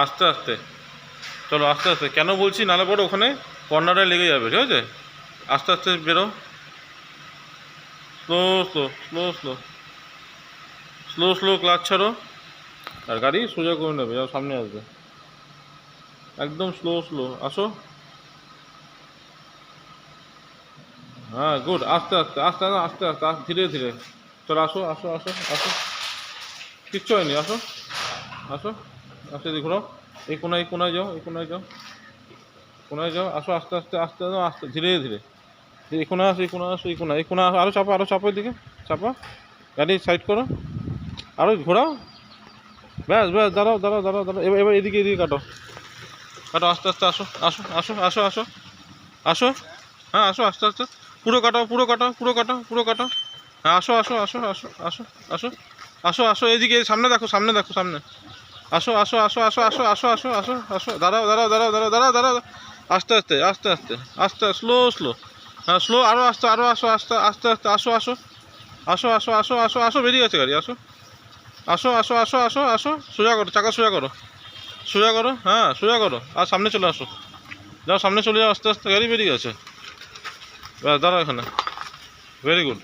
আস্তে আস্তে চলো, আস্তে আস্তে। কেন বলছি নালে পরে ওখানে কর্নারে লেগে যাবে, ঠিক আছে? আস্তে আস্তে বেরো, slow slow slow slow slow slow, clutch ছাড়ো আর গাড়ি সোজা করে নেবে, যাও সামনে আসবে, একদম স্লো স্লো আসো। হ্যাঁ গুড, আস্তে আস্তে আস্তে আস্তে আস্তে আস্তে আস্তে, ধীরে ধীরে চলো, আসো আসো আসো আসো, কিচ্ছু হয়নি, আসো আসো, আস্তে দিয়ে ঘোরাও, এই কোনায়, এই কোনায় যাও, এই কোনায় যাও, কোনায় যাও, আসো আস্তে আস্তে আস্তে আস্তে, ধীরে ধীরে, এই কোনায় আসো, এই কোনায় আসো, এই কোনায়, এই কোনায় আসো, আরও চাপা, আরও চাপো, এদিকে চাপা, গাড়ি সাইড করো, আরও ঘোরাও, ব্যাস ব্যাস, দাঁড়াও দাঁড়াও দাঁড়াও দাঁড়াও, এবার এবার এদিকে, এদিকে কাটো, কাটো আস্তে আস্তে, আসো আসো আসো আসো আসো আসো, হ্যাঁ আসো আস্তে আস্তে, পুরো কাটাও পুরো কাটাও পুরো কাটাও পুরো কাটাও, হ্যাঁ আসো আসো আসো আসো আসো আসো আসো আসো, এদিকে সামনে দেখো, সামনে দেখো, সামনে আসো আসো আসো আসো আসো আসো আসো আসো আসো, দাঁড়াও দাঁড়াও দাঁড়াও দাঁড়াও দাঁড়াও দাঁড়াও, আস্তে আস্তে আস্তে আস্তে আস্তে, স্লো স্লো, হ্যাঁ স্লো, আরও আস্তে, আরও আসো, আস্তে আস্তে আস্তে, আসো আসো আসো আসো আসো আসো আসো, বেরিয়ে গেছে গাড়ি, আসো আসো আসো আসো আসো আসো, সোজা করো, চাকা সোজা করো, সোজা করো, হ্যাঁ সোজা করো, আর সামনে চলে আসো, যাও সামনে চলে যাও, আস্তে আস্তে, গাড়ি বেরিয়ে গেছে, ব্যাস দাঁড়াও এখানে, ভেরি গুড।